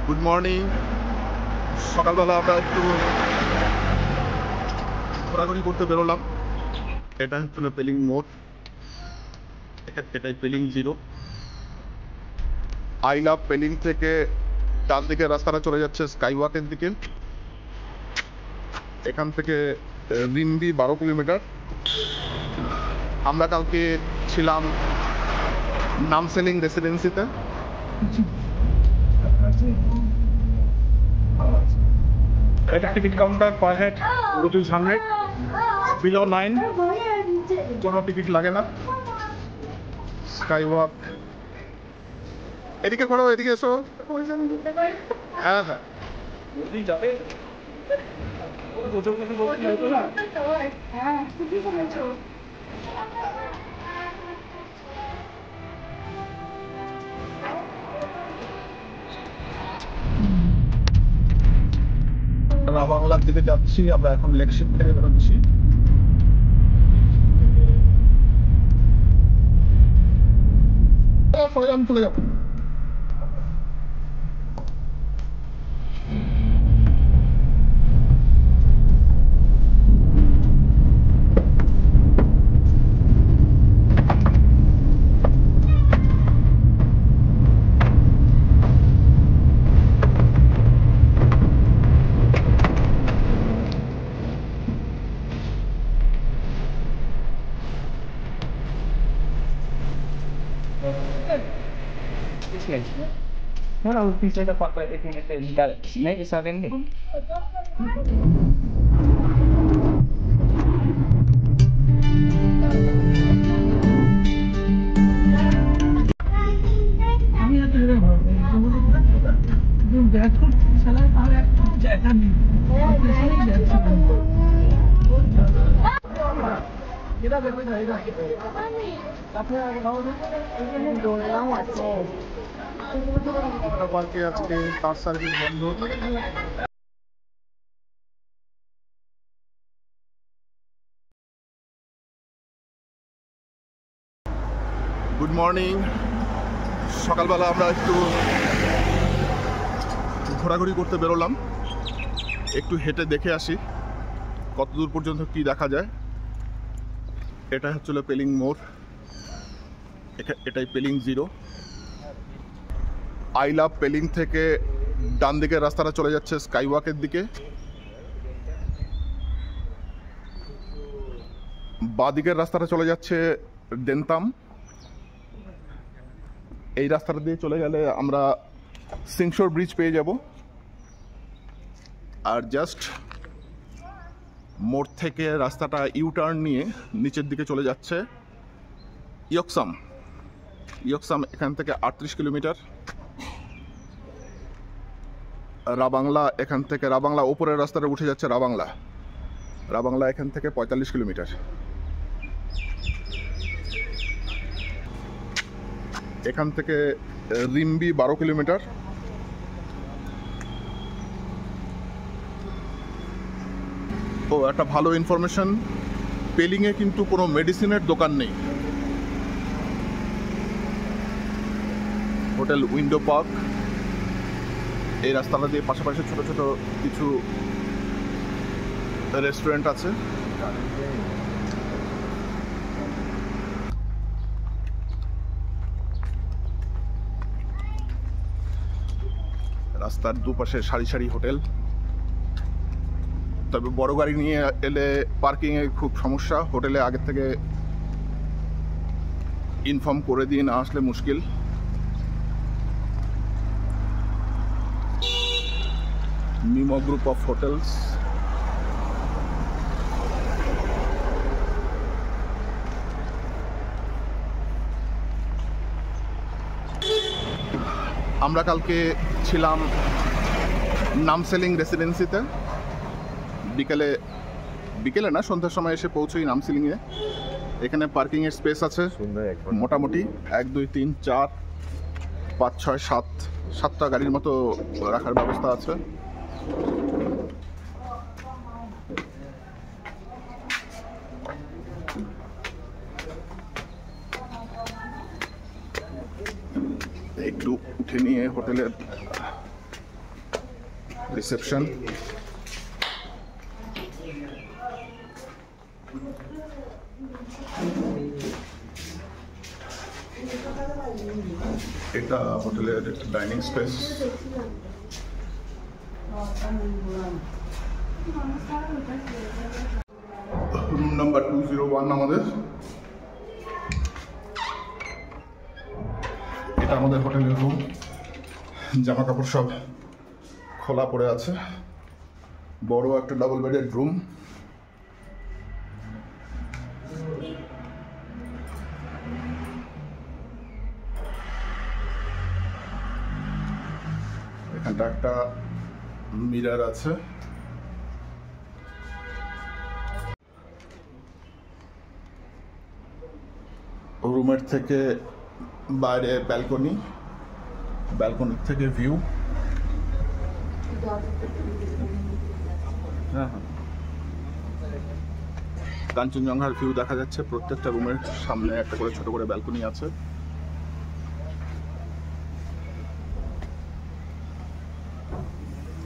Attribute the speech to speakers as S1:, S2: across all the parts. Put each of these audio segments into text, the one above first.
S1: Good morning. সকালবেলা আমরা একটু ঘোরাঘুরি করতে বেরোলাম। এটা হচ্ছিল পেলিং মোড়, এটাই Pelling zero. I love Pelling থেকে ডান দিকে রাস্তাটা চলে যাচ্ছে স্কাইওয়াকের দিকে। এখান থেকে রিম্বি 12 কিলোমিটার। আমরা কালকে ছিলাম নামসেলিং রেসিডেন্সিতে।
S2: At ticket counter per head ₹100, below 9
S1: কোনো টিকিট লাগে না। স্কাইওয়াক এদিকে ঘোরো, এদিকে এসো। হ্যাঁ হ্যাঁ,
S2: যাবে
S1: বাংলার দিকে যাচ্ছি আমরা এখন। লেকশিপ থেকে বেরোচ্ছি। চলে যাবো।
S2: No, please let the papa everything is done. Maybe suddenly.
S1: আজকে কার সার্ভিস বন্ধ। Good morning. সকালবেলা আমরা একটু ঘোরাঘুরি করতে বেরোলাম, একটু হেঁটে দেখে আসি কতদূর পর্যন্ত কি দেখা যায়। এটা হচ্ছিল পেলিং মোড়, এটাই Pelling zero. I love Pelling থেকে ডান দিকের রাস্তাটা চলে যাচ্ছে স্কাইওয়াকের দিকে। বাঁ দিকের রাস্তাটা চলে যাচ্ছে দেনতাম। এই রাস্তাটা দিয়ে চলে গেলে আমরা সিংশোর ব্রিজ পেয়ে যাব। আর জাস্ট মোড় থেকে রাস্তাটা ইউটার্ন নিয়ে নিচের দিকে চলে যাচ্ছে ইয়কসাম। এখান থেকে 38 কিলোমিটার। রাবাংলা, এখান থেকে রাবাংলা ওপরের রাস্তাটা উঠে যাচ্ছে রাবাংলা এখান থেকে 45 কিলোমিটার। এখান থেকে রিম্বি 12 কিলোমিটার। ও একটা ভালো ইনফরমেশন, পেলিংয়ে কিন্তু কোনো মেডিসিনের দোকান নেই। হোটেল উইন্ডো পার্ক এই রাস্তাটা দিয়ে পাশাপাশি ছোট ছোট কিছু রেস্টুরেন্ট আছে। রাস্তার দুপাশে সারি সারি হোটেল। তবে বড় গাড়ি নিয়ে এলে পার্কিংয়ে খুব সমস্যা। হোটেলে আগে থেকে ইনফর্ম করে দিয়ে না আসলে মুশকিল। Mimo group of hotels. আমরা কালকে ছিলাম নামসেলিং রেসিডেন্সিতে। বিকেলে না, সন্ধ্যার সময় এসে পৌঁছই নামসেলিংয়ে। এখানে পার্কিংয়ের স্পেস আছে মোটামুটি 1 2 3 4 5 6 7টা গাড়ির মতো রাখার ব্যবস্থা আছে। একটু উঠে নিয়ে হোটেলের রিসেপশন। এটা হোটেলের ডাইনিং স্পেস। রুম নাম্বার 201 আমাদের। এটা আমাদের হোটেলের রুম। জামা কাপড় সব খোলা পড়ে আছে। বড় একটা ডাবল বেডের রুম। এখানটা একটা মিরর আছে। রুমের থেকে বাইরে ব্যালকনি, ব্যালকনির থেকে ভিউ। কাঞ্চনজঙ্ঘার ভিউ দেখা যাচ্ছে। প্রত্যেকটা রুমের সামনে একটা করে ছোট করে ব্যালকনি আছে।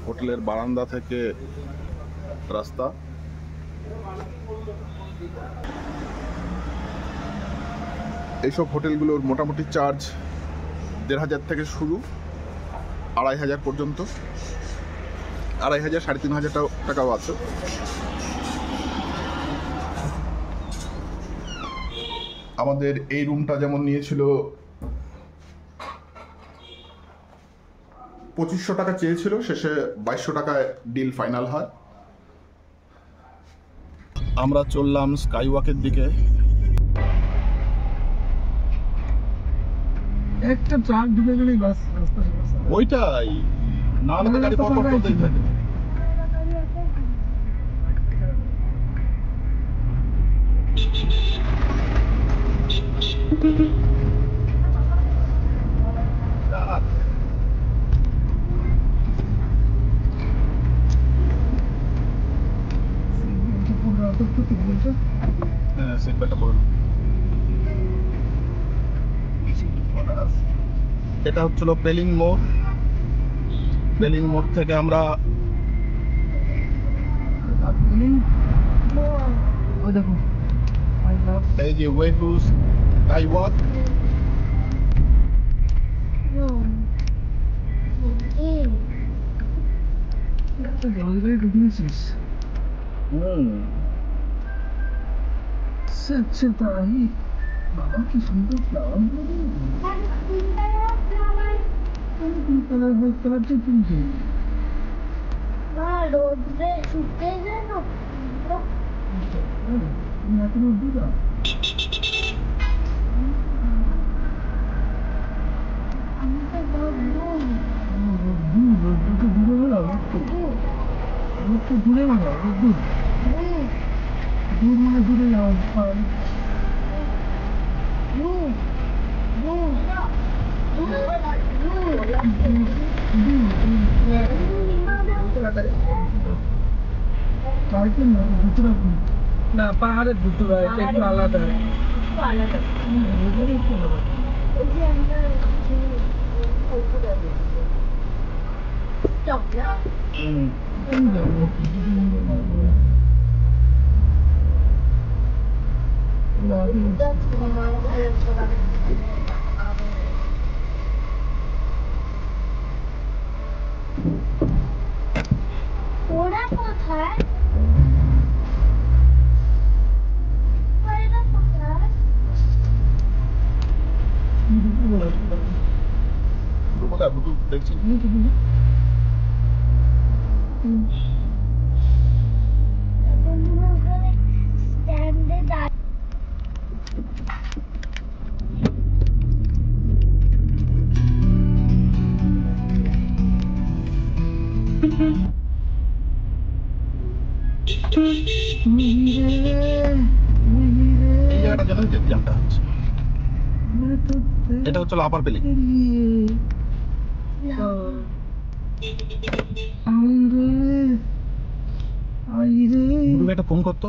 S1: হোটেলের বারান্দা থেকে রাস্তা। এইসব হোটেলগুলোর মোটামুটি চার্জ ১,৫০০ থেকে শুরু, ২,৫০০ পর্যন্ত। ২,৫০০, ৩,৫০০ টাকাও আছে। আমাদের এই রুমটা যেমন নিয়েছিল ২৫০০ টাকা চেয়েছিল, শেষে ২২০০ টাকায় ডিল ফাইনাল হয়। আমরা চললাম স্কাই ওয়াকের দিকে।
S2: একটা ট্রাক ঢুকে গেলেই বাস রাস্তা সমস্যা।
S1: ওইটাই না হলে গাড়ি পরপর চলতেই থাকে। হ্যাঁ, সিট বেল্টটা পরে নাও। এটা হচ্ছিল পেলিং মোড়। পেলিং মোড় থেকে আমরা এই যে ওয়ে টু স্কাই ওয়াক।
S2: জলপাই ঢুকিয়েছিস? আচ্ছা তাই। বাবা কি সুন্দর ফ্লাওয়ার গুলো।
S3: রোদ্রে শুকিয়ে যায় না।
S2: দূরে মানে দূর দূর মানে দূরে যাওয়া। না পাহাড়ের দুটো একটু আলাদা।
S3: ওরা কোথায়?
S1: দেখছি
S3: স্ট্যান্ডে দাঁড়িয়ে
S1: এটা হচ্ছে আপার পেলিং। একটা ফোন করতো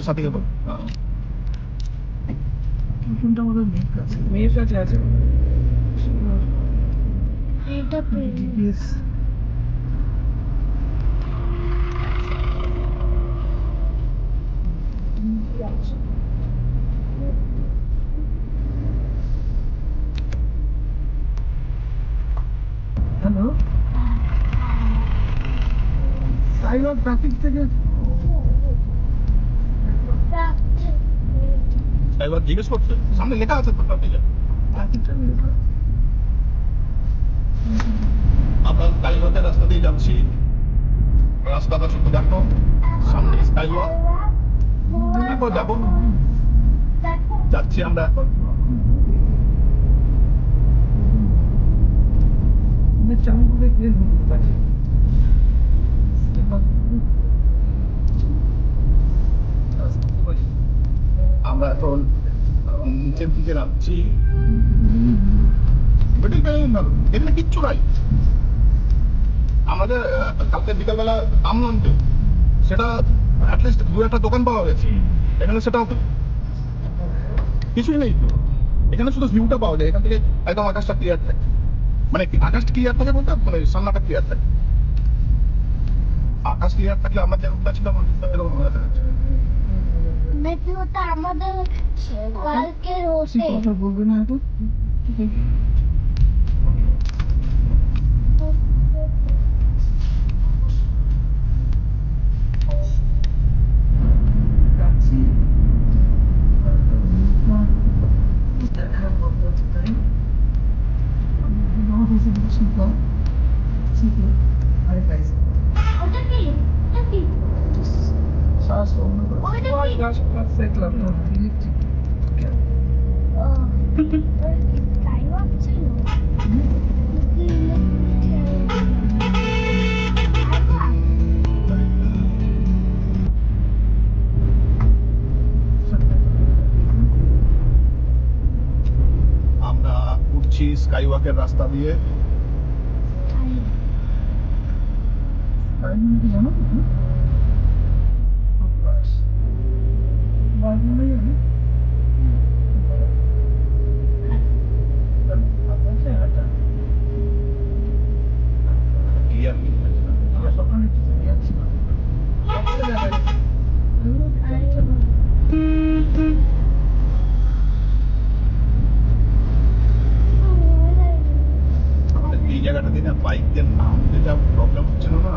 S1: সাথীকে বল।
S2: ফোনটা আমাদের মেয়ের কাছে আছে।
S3: এটা
S2: GPS হ্যালো, সাইবার ট্রাফিক থেকে
S1: এবার জিজ্ঞেস করছে সামনে লেখা আছে তো ট্রাফিকে। আমরা কালীঘাটের রাস্তা দিয়ে যাচ্ছি, রাস্তাটা শুধু দেখো, সামনে স্কাইওয়াক, দেখো যাবো, যাচ্ছি আমরা এখন। আমরা এখন নিচের দিকে নামছি। এখানে কিচ্ছু নাই। আমাদের কালকে বিকালবেলা নামলাম, সেটা অ্যাটলিস্ট দু একটা দোকান পাওয়া গেছে, এখানে সেটাও কিছুই নেই। এখানে শুধু ভিউটা পাওয়া যায়, এখান থেকে একদম আকাশটা ক্লিয়ার থাকে, মানে আকাশটা ক্লিয়ার থাকে বলতে মানে সামনাটা ক্লিয়ার থাকে। আকাশ ক্লিয়ার থাকলে আমরা যেরকমটা ছিলাম এরকম
S3: নাকি ওটা আমাদের কালকে রোটে
S2: কথা বলবে না এখন।
S3: ওটা কি স্কাইওয়াক ছিল
S1: আমরা উঠছি স্কাইওয়াকের রাস্তা দিয়ে।
S2: জানো
S1: এই জায়গাটা দিয়ে বাইক দিয়ে নামতে যা প্রবলেম হচ্ছিল না।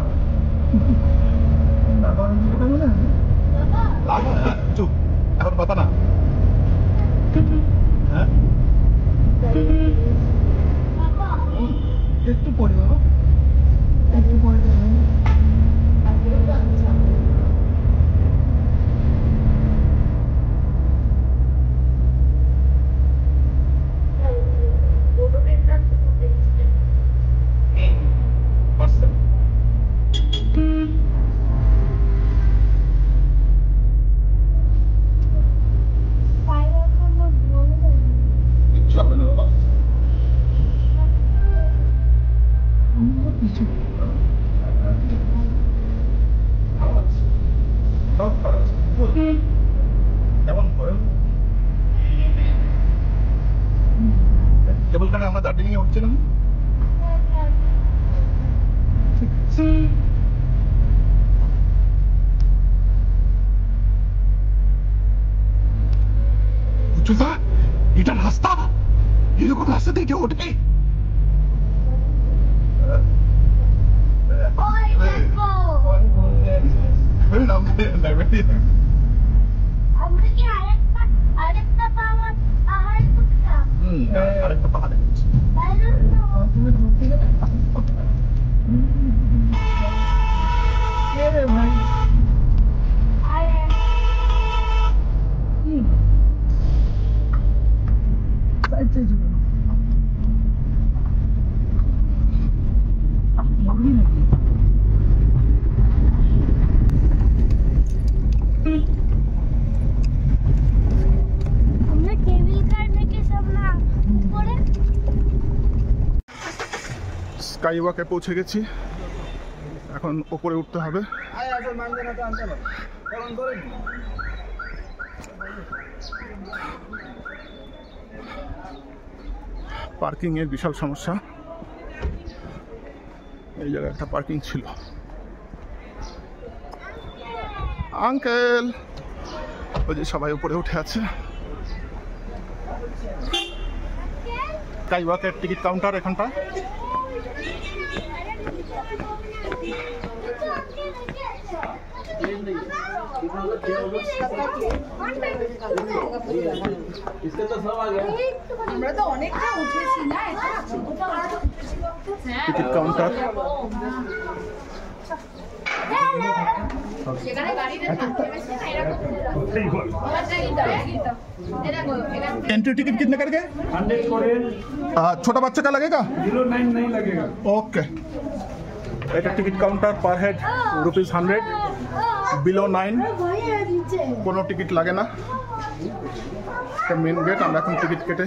S1: চুপ, এখন কথা না। হ্যাঁ
S2: একটু পরে বাবা, একটু পরে
S1: কিচ্ছু হবে না বাবা।
S2: কিছু
S1: সব ভালো আছে। কেমন করে কেবল কারণে আমরা দার্জিলিং এ উঠছিলাম। উচ্চতা, এটা রাস্তা, এরকম রাস্তা থেকে ওঠে।
S3: আমরা কি আরেকটা পাহাড় উঠতাম
S1: আরেকটা পাহাড়ে উঠছি।
S2: তুমি ঘুরতে গেলে কে রে ভাই? সাইডে যাবে মরবি নাকি?
S3: আমরা কেবিল কার থেকে সব না উপরে
S1: স্কাইওয়াকে পৌঁছে গেছি, এখন ওপরে উঠতে হবে। পার্কিং এর বিশাল সমস্যা। এই জায়গায় একটা পার্কিং ছিল। আঙ্কেল ওই যে সবাই উপরে উঠে আছে। স্কাইওয়াকের টিকিট কাউন্টার এখানটা।
S4: আমরা তো অনেকটা উঠেছি না,
S1: টিকিট কাউন্টার। एंट्री टिकट कितने करके?
S2: 100 করে।
S1: छोटा बच्चा का लगेगा?
S2: 09 नहीं लगेगा।
S1: ओके। এটা ticket counter per head ₹100, below 9 কোনো টিকিট লাগে না। এটা মেন গেট। আমরা এখন টিকিট কেটে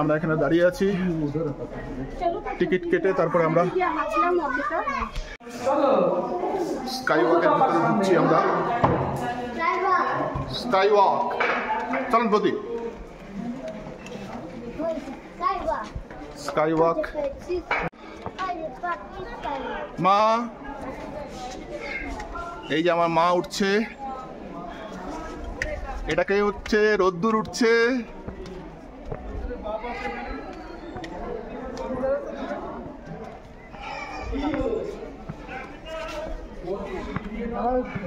S1: আমরা এখানে দাঁড়িয়ে আছি। টিকিট কেটে তারপরে আমরা স্কাইওয়াকের ভিতরে ঢুকছি। আমরা স্কাইওয়াক চলুন প্রতীক। স্কাইওয়াক। মা, এই যে আমার মা উঠছে। এটাকে হচ্ছে রোদ্দুর উঠছে।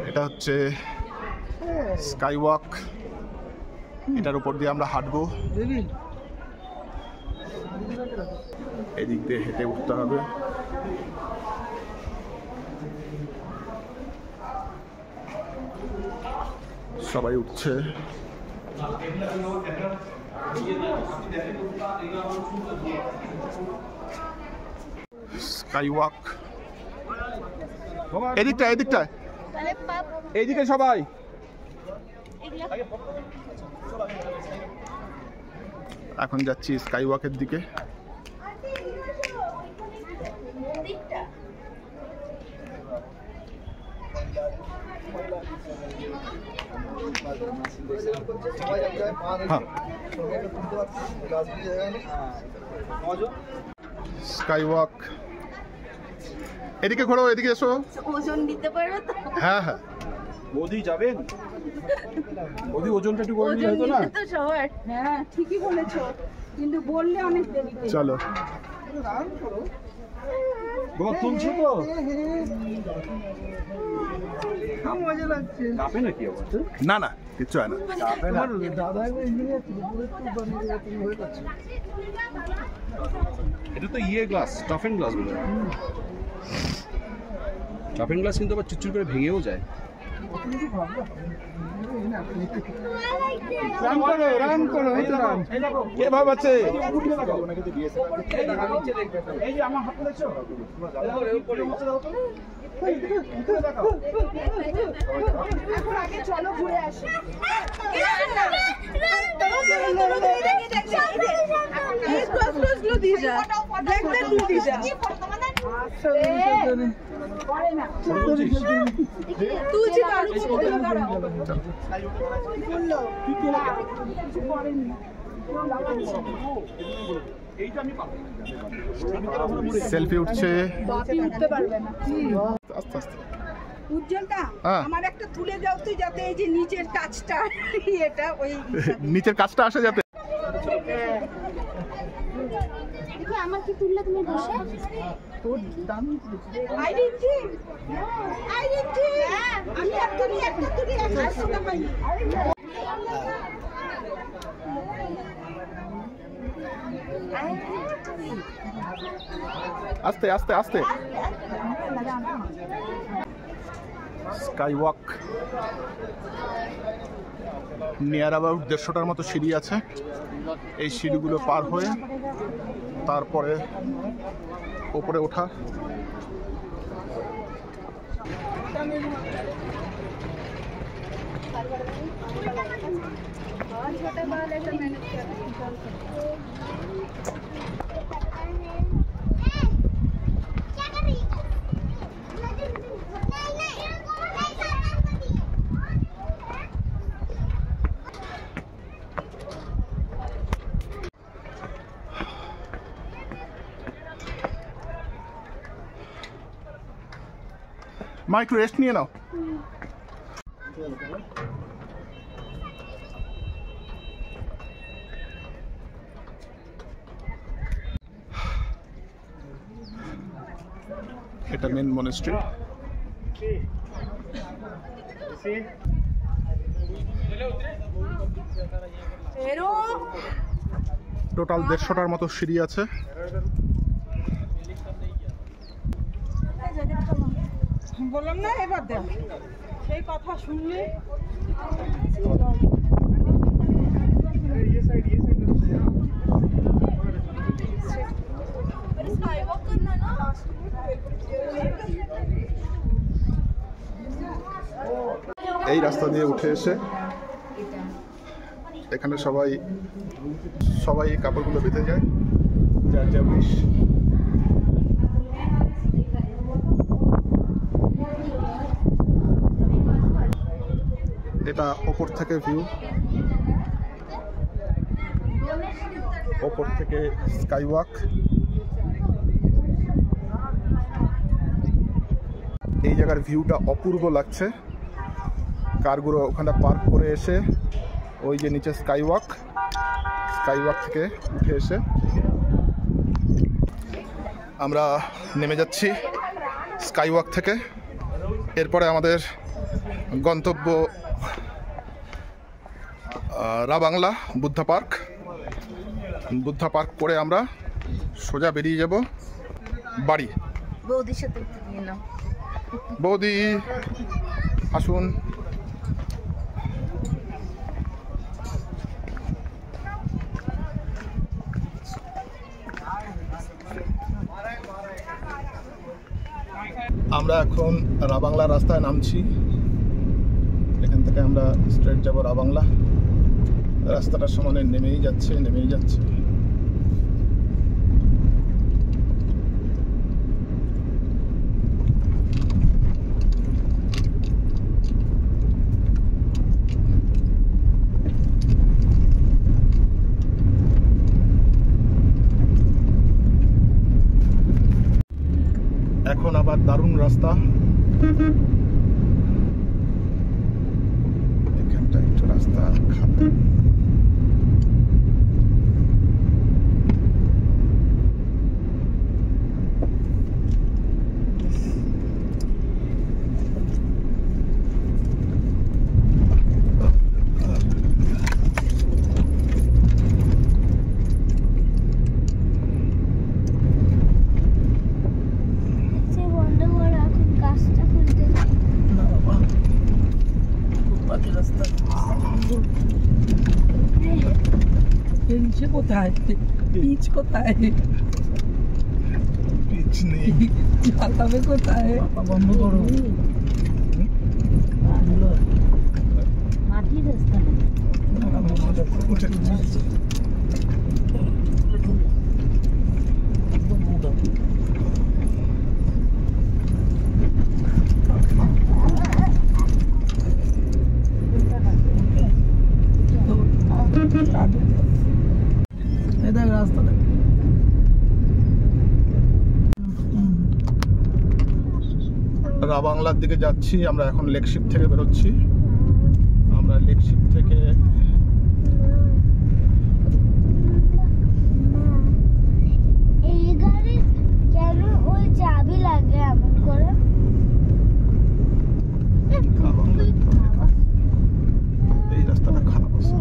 S1: এটা হচ্ছে স্কাইওয়াক। এটার উপর দিয়ে আমরা হাঁটবো। এদিক দিয়ে হেঁটে উঠতে হবে। সবাই উঠছে। স্কাইওয়াক এদিকটা এদিকটা এইদিকে সবাই। এখন যাচ্ছি স্কাইওয়াকের দিকে। স্কাইওয়াক এদিকে ঘোরো, এদিকে এসো।
S4: ওজন দিতে পারো তো?
S1: হ্যাঁ হ্যাঁ।
S2: মোদি যাবেন? মোদি ওজনটা একটু করে নিলে হতো না?
S4: তো সবার। হ্যাঁ ঠিকই বলেছো, কিন্তু বললে অনেক দেরি।
S1: চলো
S2: বাবা তুলছো তো? মজা লাগছে। কাঁপে নাকি আবার?
S1: না না কিচ্ছু হয় না।
S5: এটা তো ইয়ে গ্লাস, টফেন গ্লাস বলে। টফেন গ্লাস কিন্তু আবার চুচুর করে ভেঙেও যায়।
S2: রান করো, এই তো রান।
S1: কে ভাব আছে?
S2: এই যে আমার হাত দেখছো?
S4: এখন আগে চলো ঘুরে আসি।
S1: সেলফি উঠছে।
S4: উঠতে পারবে না।
S1: আস্তে আস্তে।
S4: উজ্জ্বলটা আমার একটা তুলে দাও তুই, যাতে এই যে নিচের কাজটা এটা ওই
S1: নিচের কাজটা আসে যাতে।
S3: আমার কি তুললে তুমি বসে?
S4: আমি একটা পাই।
S1: আস্তে আস্তে আস্তে। স্কাইওয়াক নিয়ার অ্যাবাউট 150টার মতো সিঁড়ি আছে। এই সিঁড়িগুলো পার হয়ে তারপরে উপরে ওঠা। মা একটু রেস্ট নিয়ে নাও। এটা মেন মনেস্ট্রি। টোটাল 150টার মতো সিঁড়ি আছে।
S4: বললাম না এবার দেখ সেই কথা শুনলে
S1: এই রাস্তা দিয়ে উঠে এসে এখানে সবাই এই কাপড়গুলো বেঁধে যায়, যার যা উইশ। এটা ওপর থেকে ভিউ, ওপর থেকে স্কাই ওয়াক। এই জায়গার ভিউটা অপূর্ব লাগছে। কারগুলো ওখানে পার্ক করে এসে ওই যে নিচে স্কাই ওয়াক থেকে উঠে এসে আমরা নেমে যাচ্ছি স্কাই ওয়াক থেকে। এরপরে আমাদের গন্তব্য রাবাংলা বুদ্ধা পার্ক করে আমরা সোজা বেরিয়ে যাব বাড়ি।
S3: বৌদির সাথে একটু নিয়ে নাও।
S1: বৌদি আসুন। আমরা এখন রাবাংলা রাস্তায় নামছি। এখান থেকে আমরা স্ট্রেট যাব রাবাংলা। রাস্তাটার সমানে নেমেই যাচ্ছে। এখন আবার দারুণ রাস্তা। এখানটা একটু রাস্তা খারাপ।
S6: কোথায় পিচ কোথায়?
S1: পিচ নেই।
S6: পাতাবে কোথায়? বন্ধ করো। মাটির রাস্তা রাস্তা
S1: রাবাংলার দিকে যাচ্ছি আমরা। এখন লেকশিপ থেকে বেরোচ্ছি। আমরা লেকশিপ থেকে
S3: এই গাড়ি কেন ওই চাবি লাগে এমন করে?
S1: এই রাস্তাটা খারাপ আছে।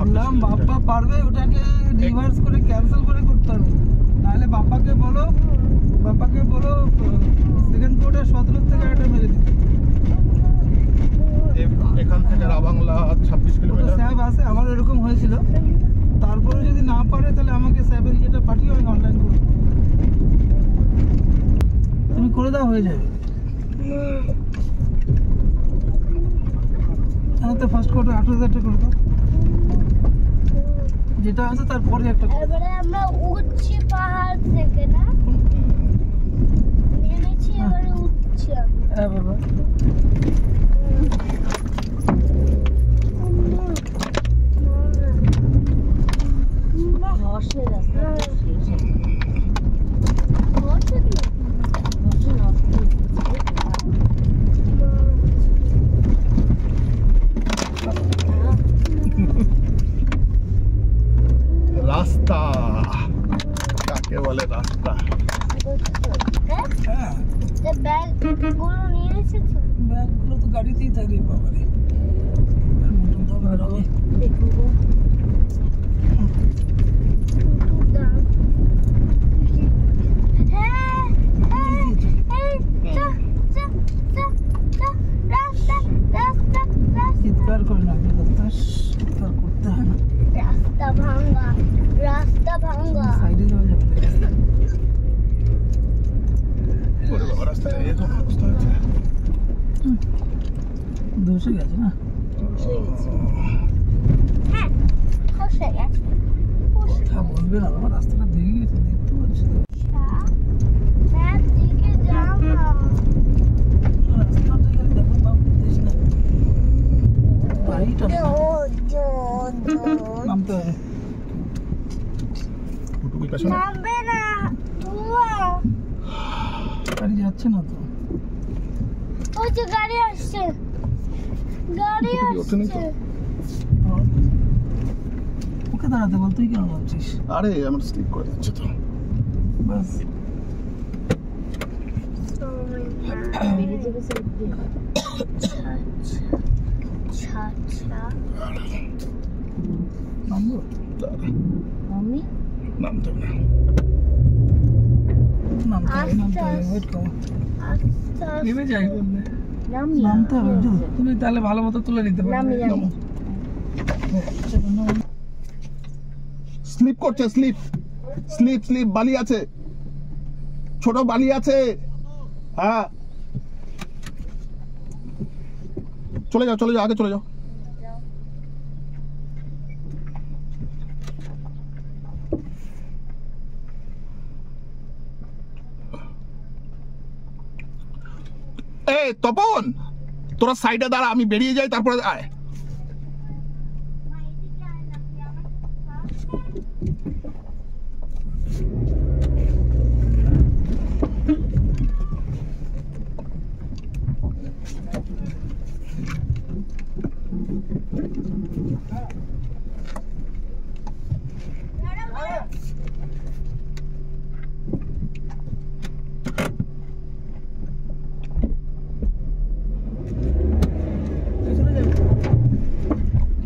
S6: বললাম বাপ্পা পারবে ওটাকে রিভার্স করে ক্যান্সেল করে করতে হবে, নাহলে বাপ্পাকে বলো সেকেন্ড কোডে 17 থেকে একটা মেরে দিতে।
S1: এখান থেকে রাবাংলা 26 কিলোমিটার।
S6: স্যাব আছে, আমার এরকম হয়েছিল। তারপরে যদি না পারে তাহলে আমাকে স্যাবের যেটা পাঠিয়ে আমি অনলাইন করব। তুমি করে দাও, হয়ে যাবে। আমার তো ফার্স্ট কোডে 18,000 টাকা করে দাও, যেটা আছে তারপরে একটা।
S3: এবারে আমরা উঠছি পাহাড় থেকে, না নেমেছি, এবারে উঠছি আমরা।
S6: হ্যাঁ বাবা,
S3: ঘষে রাস্তা
S6: লাগবে, রাস্তা করতে হয় না,
S3: রাস্তা ভাঙা, রাস্তা ভাঙা।
S6: সাইডে যাওয়া যাবে না।
S1: ওরে বাবা, রাস্তায় এই তো অবস্থা হয়েছে।
S6: ধসে গেছে না?
S3: হ্যাঁ, খসে গেছে।
S6: কথা বলবে না বাবা, রাস্তাটা ভেঙে গেছে, দেখতে পাচ্ছি তো।
S3: ম্যাপ দিকে যাও না।
S6: রাস্তাটা এখানে দেখো বাবা, বুঝিস না বাড়িটা নামতে হবে।
S1: ফুটুকুই পেছনে।
S3: নামবে না ধোঁয়া।
S6: গাড়ি যাচ্ছে না তো।
S3: ওই যে গাড়ি আসছে, গাড়ি
S1: ফুটুকি ওঠে নি তো?
S3: আসছে।
S6: ওকে দাঁড়াতে বল, তুই কেন ভাবছিস?
S1: আরে আমার স্লিপ করে যাচ্ছে তো।
S6: বাস নামবো।
S1: দাঁড়া,
S3: আমি
S1: নামতে হবে না।
S6: নামতে হবে, নামতে হবে, ওয়েট করো।
S3: আস্তে
S6: নেমে যাই বললে
S3: নামি
S6: নামতে হবে। তুমি তাহলে ভালো মতো তুলে নিতে পারবে।
S3: নামি।
S1: স্লিপ করছে, স্লিপ স্লিপ স্লিপ। বালি আছে, ছোট বালি আছে। হ্যাঁ, চলে যাও, চলে যাও, আগে চলে যাও। এই তপন, তোরা সাইডে দাঁড়া, আমি বেরিয়ে যাই, তারপরে আয়।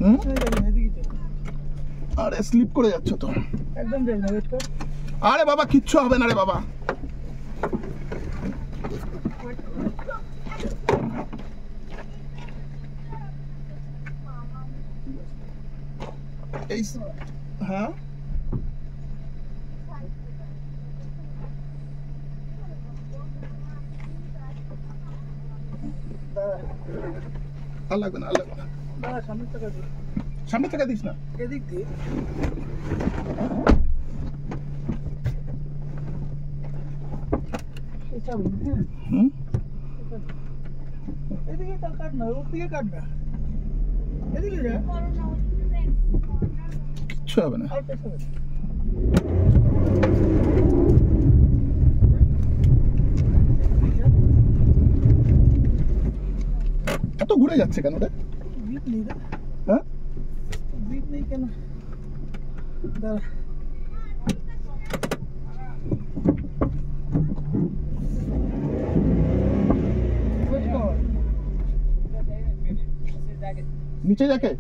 S1: হুম? আরে স্লিপ করে যাচ্ছে তো।
S6: একদম যাই না, ওয়েট কর।
S1: আরে বাবা, কিচ্ছু হবে না রে বাবা। এই হ্যাঁ, আর লাগবে না, আর লাগবে না।
S6: দাঁড়া, সামনের টাকা দিই।
S1: সামনে থেকে দিস না।
S6: এদিক দিয়ে এসব, হ্যাঁ।
S1: হুম,
S6: এদিকে কাট না, ওর দিকে কাট না, এদিকে যা।
S1: কিচ্ছু হবে না।
S6: আর পেছনে
S1: এত ঘুরে যাচ্ছে কেন রে?
S6: বিট নেই রে,
S1: হ্যাঁ,
S6: বিট নেই কেন? দাঁড়া, ওয়েট কর।
S1: নিচে যাকে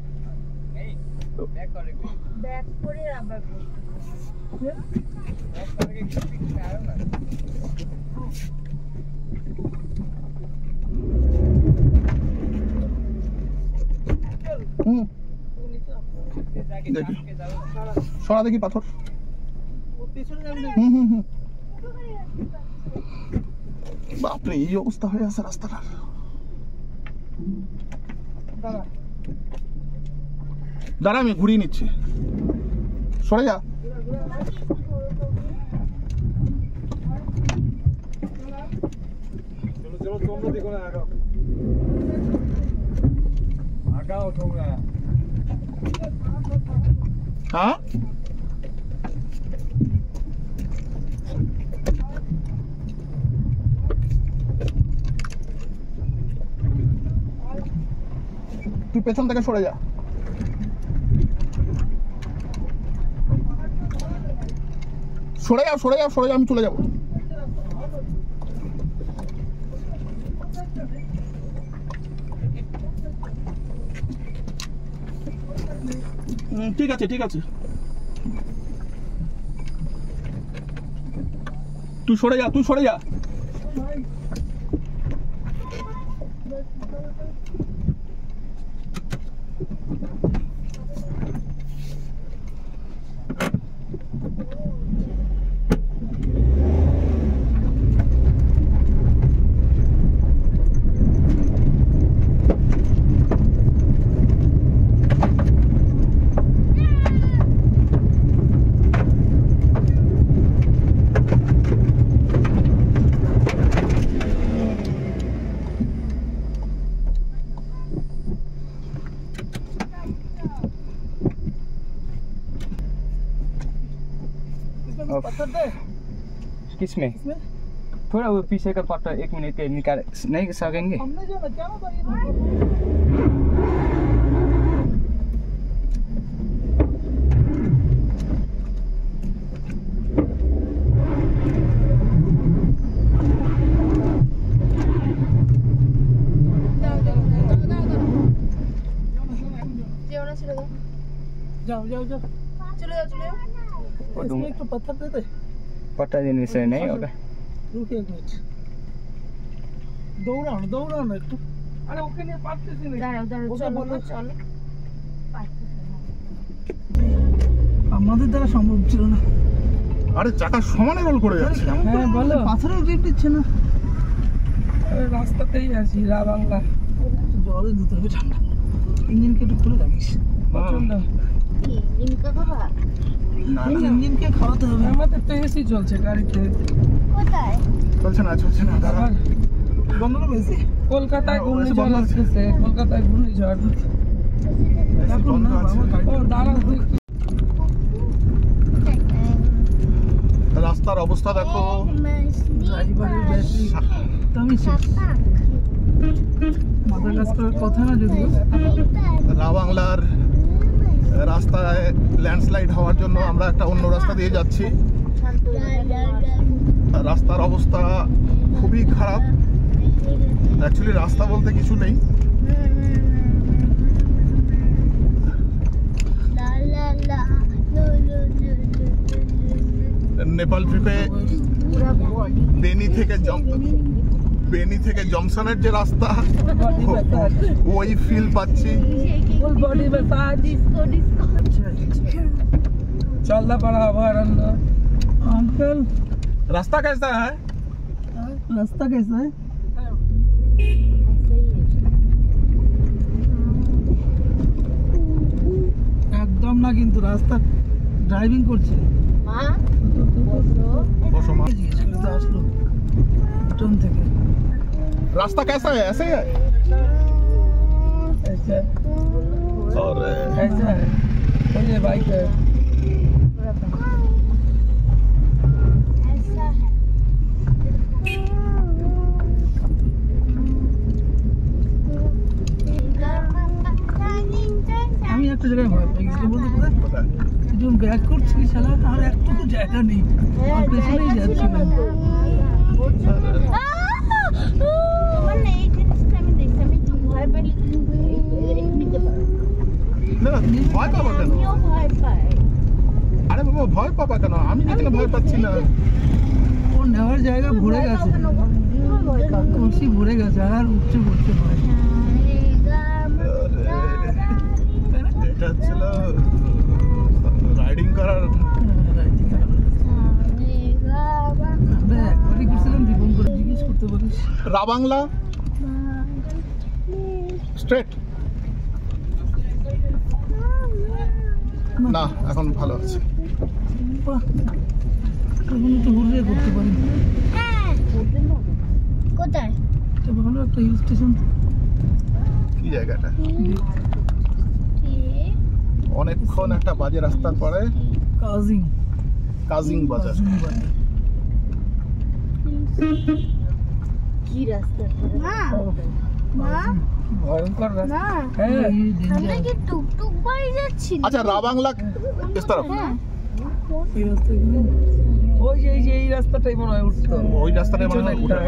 S3: ব্যাক করে আবার
S1: হুম, দেখি সরা দেখি পাথর।
S6: ওর পেছনে যাবি না।
S1: হুম হুম হুম। বাপরে, এই অবস্থা হয়ে আছে রাস্তাটার।
S6: দাঁড়া,
S1: দাঁড়া, আমি ঘুরিয়ে নিচ্ছি, সরে যা।
S2: চলো তোমরা দেখো না, আগাও তোমরা।
S1: হ্যাঁ, তুই পেছন থেকে সরে যা। সরে যাও, সরে যাও, সরে যাও, আমি চলে যাবো। ঠিক আছে, ঠিক আছে, তুই সরে যা, তুই সরে যা।
S6: पत्थर दे
S7: किसमें
S6: इसमें
S7: थोड़ा वो पीछे का पट्टा 1 मिनट के निकाल नहीं सकेंगे।
S6: हमने जो ना क्या ना जाओ जाओ जाओ
S4: চলে যাও চলে যাও
S6: इसमें एक तो पत्थर दे दे
S7: पट्टा देने से नहीं होगा।
S6: रुक एक मिनट दौड़ाओ ना একটু আরে ওকে নিয়ে পারতেছি না ওকে বলো
S3: চলো
S6: আমাদের দ্বারা সম্ভব ছিল না।
S1: আরে চাকা সমানে রোল করে যাচ্ছে।
S6: হ্যাঁ বলো পাথরের গ্রিপ দিচ্ছে না। রাস্তাতেই আছি রাবাংলা জলে দিতে হবে ঠান্ডা ইঞ্জিনকে একটু খুলে রাখিস প্রচন্ড
S3: ইনকা বাবা
S1: না
S6: ইঞ্জিনকে খাওয়াতে হবে। আমাদের তো এসি চলছে গাড়িতে।
S3: কোথায়
S1: চলছে না দাঁড়া
S6: বন্ধ করে এসি কলকাতায় ঘূর্ণিঝড় আসছে কলকাতায় ঘূর্ণিঝড় এখন না ও দাঁড়া
S1: রাস্তার অবস্থা দেখো।
S6: ড্রাইভারের ব্যাটারি তুমি শেষ মাথা কাজ করার কথা না যদিও
S1: রাবাংলার রাস্তায় ল্যান্ডস্লাইড হওয়ার জন্য আমরা একটা অন্য রাস্তা দিয়ে যাচ্ছি। রাস্তার অবস্থা খুবই খারাপ। অ্যাকচুয়ালি রাস্তা বলতে কিছু নেই। নেপাল ট্রিপে বেনি থেকে জংশনের যে রাস্তা ওই ফিল পাচ্ছি।
S6: चलना पड़ा अभयारण्य अंकल
S1: रास्ता कैसा है?
S6: रास्ता कैसा है? একদম না কিন্তু রাস্তা ড্রাইভিং করছে
S3: মা
S1: বসো মা।
S6: আসলো ট্রেন থেকে
S1: रास्ता कैसा है? ऐसे ही है
S6: ऐसा
S1: और
S6: ऐसा है ये बाइक है
S3: ऐसा है
S6: আমি একটা জায়গায় ভয় পেয়ে গেছি বলতে কোথায় যখন ব্যাক করছি শালা আর একটুকু জায়গা নেই আর পেছনেই যাচ্ছিলাম
S3: মানে এই জিনিসটা আমি দেখছি আমি একটু ভয় পাইলে নিতে পারো
S1: না ভয় পাবা কেন?
S3: আমিও ভয় পাই
S1: আরে বাবা ভয় পাবা কেন? আমি যেখানে ভয় পাচ্ছি না।
S6: ও নেওয়ার জায়গা ভরে গেছে কষি ভরে গেছে আর উঠছে পড়ছে ভয়
S1: এটা ছিল রাইডিং করার।
S6: আমরা একবারই গেছিলাম দীপন করে জিজ্ঞেস করতে পারিস
S1: রাবাংলা স্ট্রেট না এখন ভালো আছে।
S6: বাহ এখন একটু ঘুরে করতে পারি
S3: কোথায়
S6: এটা ভালো একটা হিল স্টেশন
S1: কি জায়গাটা? অনেকক্ষণ একটা বাজে রাস্তার পরে কাজিং বাজার।
S3: কি রাস্তা মা মা
S6: ভয়ঙ্কর রাস্তা
S3: না
S6: হ্যাঁ
S3: আমরা কি টুকটুক বাড়ি যাচ্ছি
S1: আচ্ছা রাবাংলা इस तरफ
S6: এই রাস্তা ওই যে এই রাস্তাটাই মনে হয় উঠতো
S1: ওই রাস্তাটাই মনে হয় উঠে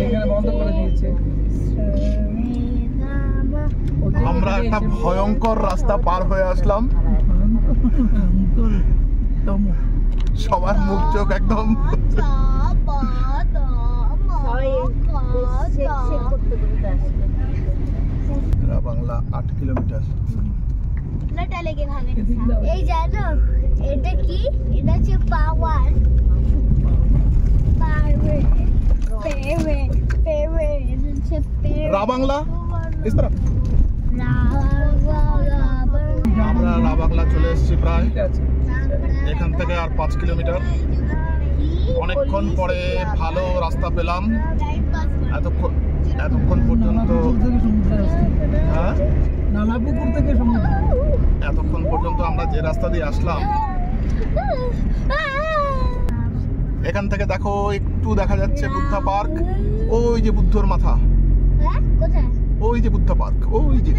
S6: এখানে বন্ধ করে দিয়েছে
S1: আমরা একটা ভয়ঙ্কর রাস্তা পার হয়ে আসলাম। সবার মুখ চোখ একদম রাবাংলা 8 কিলোমিটার।
S3: এই জানো এটা কি? এটা হচ্ছে পাওয়ার
S1: রাবাংলা इस तरफ আমরা রাবাংলা চলে এসেছি প্রায়। এখান থেকে আর 5 কিলোমিটার। অনেকক্ষণ পরে ভালো রাস্তা পেলাম। এতক্ষণ পর্যন্ত হ্যাঁ
S6: নালাপুকুর থেকে সমুদ্র
S1: এতক্ষণ পর্যন্ত আমরা যে রাস্তা দিয়ে আসলাম এখান থেকে দেখো একটু দেখা যাচ্ছে বুদ্ধা পার্ক। ওই যে বুদ্ধর মাথা,
S3: হ্যাঁ কোথায়?
S1: ওই যে বুদ্ধা পার্ক, ওই যে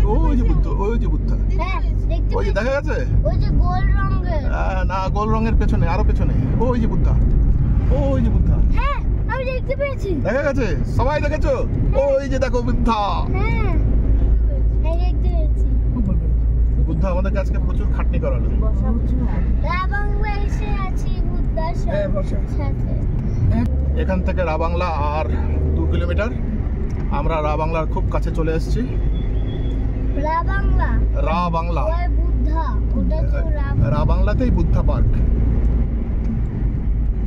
S1: বুদ্ধ, ওই যে বুদ্ধা,
S3: হ্যাঁ দেখতে
S1: ওই যে
S3: পেয়েছি।
S1: দেখা গেছে।
S3: ওই যে গোল রঙের।
S1: না, গোল রঙের পেছনে, আরো পেছনে ওই যে বুদ্ধা, ওই যে বুদ্ধা
S3: হ্যাঁ আমি দেখতে পেয়েছি।
S1: দেখা গেছে। সবাই দেখেছো? ওই যে দেখো বুদ্ধা।
S3: হ্যাঁ আমি দেখতে পেয়েছি।
S1: বুদ্ধা আমাদেরকে আজকে প্রচুর খাটনি করালো।
S3: রাবাংলা এসে আছি বুদ্ধার
S6: হ্যাঁ, বসো।
S3: সাথে।
S1: এখান থেকে রাবাংলা আর 2 কিলোমিটার। আমরা রাবাংলার খুব কাছে চলে এসেছি।
S3: রাবাংলা
S1: রাবাংলা,
S3: ওই বুদ্ধা, ওটা তো
S1: রাবাংলাতেই বুদ্ধা পার্ক।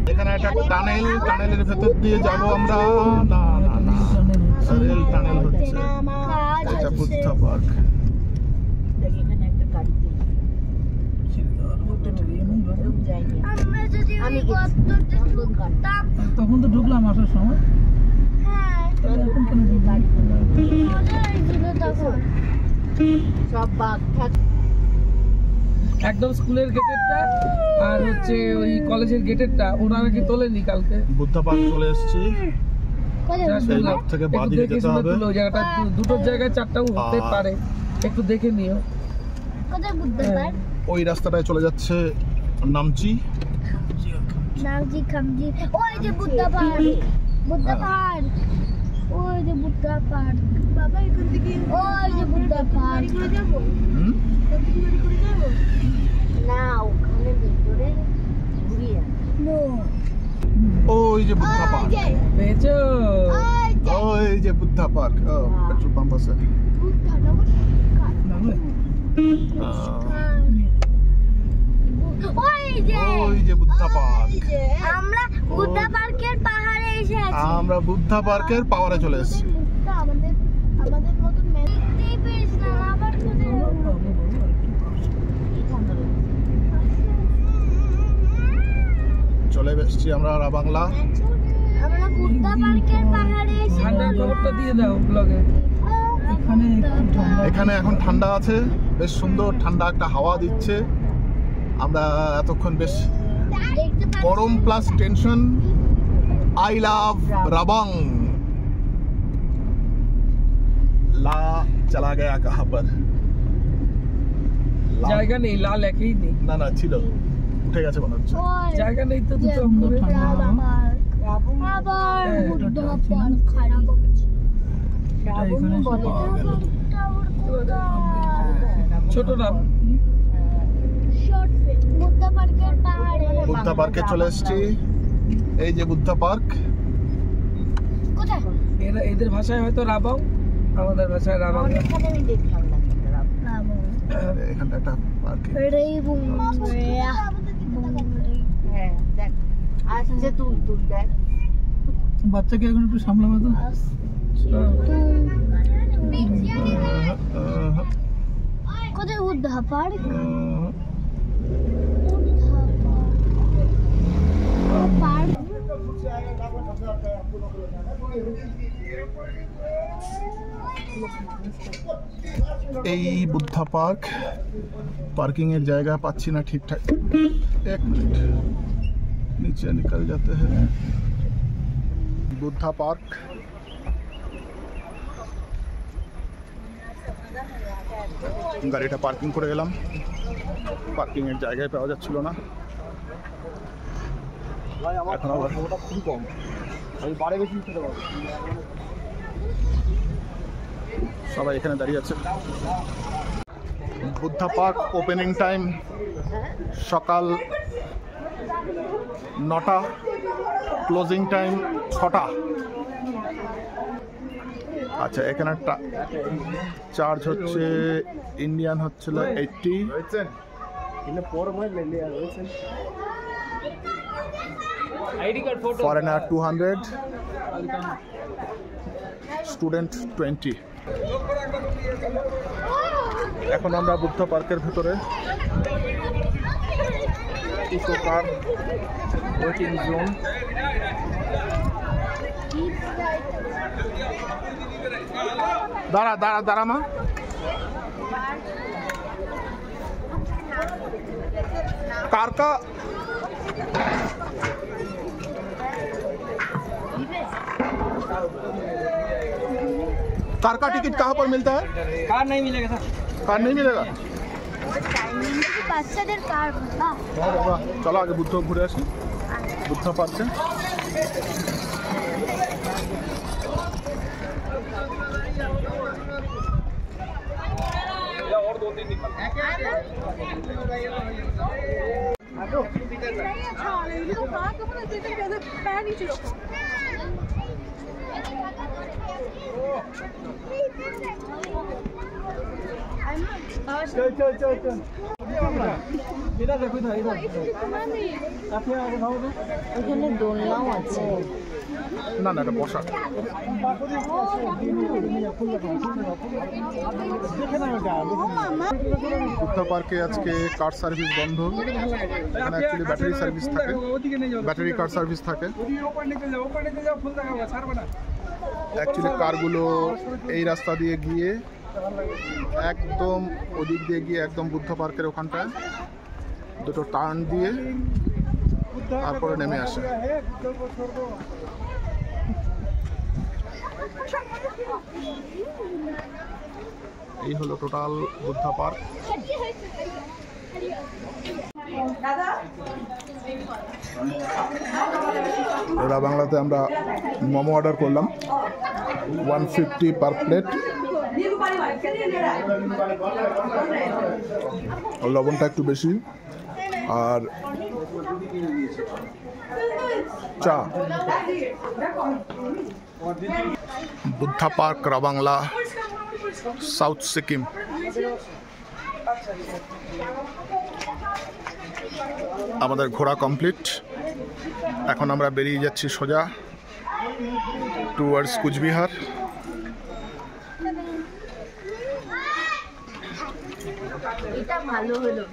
S1: এখানে একটা টানেলের ভেতর দিয়ে যাব আমরা। না না না, রেল টানেল হচ্ছে,
S3: কাজ
S1: এটা
S3: হচ্ছে।
S1: বুদ্ধা পার্ক।
S3: আমরা যদি ওই গর্ততে ঢুকতাম,
S6: তখন তো ঢুকলাম আসার সময়।
S3: হ্যাঁ
S6: এখন কেন ঢুকলাম?
S3: মজা হয়েছিল তখন।
S6: একদম স্কুলের গেটেরটা আর হচ্ছে ওই কলেজের গেটেরটা ওনারা কি তোলেনি কালকে?
S1: বুদ্ধা পার্ক চলে এসেছি।
S3: কোথায়
S6: যা
S1: সেই
S6: শুনলাম।
S1: রোড থেকে
S6: একটু
S1: বাঁ দিকে
S6: দেখে
S1: যেতে
S6: শুনে
S1: হবে।
S6: তুলো, ওই জায়গাটা দুটোর জায়গায় চারটাও হতে
S1: আর-
S6: পারে, একটু দেখে নিও।
S3: কোথায় বুদ্ধা
S6: হ্যাঁ।
S3: পার্ক?
S1: ওই রাস্তাটায় চলে যাচ্ছে নামচি।
S3: নামজি খামজি। ওই যে বুদ্ধা পার্ক, বুদ্ধা পার্ক, ওই যে বুদ্ধা পার্ক। বাবা এখান থেকে ওই যে বুদ্ধা পার্ক।
S1: হুম?
S3: না ওখানে ভিতরে ঘুরিয়ে নো।
S1: ওই যে বুদ্ধা পার্ক,
S6: পেয়েছো?
S1: ওই যে বুদ্ধা পার্ক। পেট্রোল পাম্প আছে।
S6: লাগলে?
S3: ওই যে
S1: ওই যে বুদ্ধা পার্ক।
S3: আমরা বুদ্ধা পার্কের পাহাড়ে এসে আছি।
S1: আমরা বুদ্ধা পার্কের পাওয়ারে চলে এসেছি।
S3: আমাদের মতন দেখতেই পেয়েছিলাম আবার কোথায়।
S1: চলে এসেছি আমরা রাবাংলা।
S3: আমরা বুদ্ধা পার্কের পাহাড়ে এসে
S6: ঠান্ডার খবরটা দিয়ে দাও ব্লগে। এখানে একটু ঠান্ডা।
S1: এখানে এখন ঠান্ডা আছে, বেশ সুন্দর ঠান্ডা একটা হাওয়া দিচ্ছে। আমরা এতক্ষণ বেশ
S3: দেখতে পাচ্ছি।
S1: গরম plus tension. I love Rabangla চলা গয়া কাহা পর। লা-
S6: জায়গা নেই, লাল একই নেই।
S1: না না, ছিল, উঠে গেছে মনে হচ্ছে।
S3: ওই
S6: জায়গা নেই তো
S3: যে
S6: দুটো অক্ষরে।
S3: বুদ্ধা পার্ক। আবার
S6: হ্যাঁ,
S3: বুদ্ধা পার্ক খালি।
S6: এখানে এসে পাওয়া গেল। ছোট নাম।
S3: বুদ্ধা পার্কের পাহাড়ে।
S1: বুদ্ধা পার্কে চলে এসেছি। এই যে বুদ্ধা পার্ক।
S3: কোথায়?
S6: এদের ভাষায় হয়তো রাবাং, আমাদের ভাষায় রাবাং।
S1: এখানটা একটা পার্ক।
S3: রেই বুম। আসছে তুই দেখ।
S6: বাচ্চাকে এখন একটু সামলাবে তো।
S3: কোথায় বুদ্ধা পার্ক? পার্ক
S1: এই বুদ্ধা পার্ক। पार्किंग এর জায়গা পাচ্ছি না ঠিকঠাক। এক মিনিট, নিচে নিকল जाते हैं। বুদ্ধা পার্ক। গাড়িটা পার্কিং করে গেলাম, পার্কিং এর জায়গায় পাওয়া যাচ্ছিল না। এখন আবার খুব কম, আমি বাড়ে বেশি খেতে পারবো। সবাই এখানে দাঁড়িয়ে আছে। বুদ্ধা পার্ক ওপেনিং টাইম সকাল 9টা, ক্লোজিং টাইম 6টা। আচ্ছা, এখানে চার্জ হচ্ছে ইন্ডিয়ান হচ্ছিল 80, ফরেনার 200, স্টুডেন্ট 20। এখন আমরা বুদ্ধ পার্কের ভেতরে। ইকো কার ওয়েটিং জোন। দাঁড়া দাঁড়া দাঁড়া মা। कार का कार का टिकट कहाँ पर मिलता है?
S6: कार नहीं मिलेगा सर।
S1: कार नहीं मिलेगा?
S3: বাচ্চাদের কার বাবা
S1: বাবা চলো আগে বুদ্ধ ঘুরে আসি বুদ্ধ পার্কে।
S3: এখানে দোলনাও আছে।
S1: না না এটা বসা। বুদ্ধ পার্কে আজকে কার সার্ভিস বন্ধ। এখানে অ্যাকচুয়ালি ব্যাটারি সার্ভিস থাকে, ব্যাটারি কার সার্ভিস থাকে। অ্যাকচুয়ালি কারগুলো এই রাস্তা দিয়ে গিয়ে একদম ওদিক দিয়ে গিয়ে একদম বুদ্ধ পার্কের ওখানটায় দুটো টার্ন দিয়ে তারপরে নেমে আসে। এই হলো টোটাল বুদ্ধ পার্ক। ওরা বাংলাতে আমরা মোমো অর্ডার করলাম 150 পার প্লেট। লবণটা একটু বেশি আর চা। Buddha park Ravangla, south Sikkim. আমাদের ঘোরা কমপ্লিট। এখন আমরা বেরিয়ে যাচ্ছি সোজা টুয়ার্ডস কুচবিহার।
S3: এটা ভালো হলো।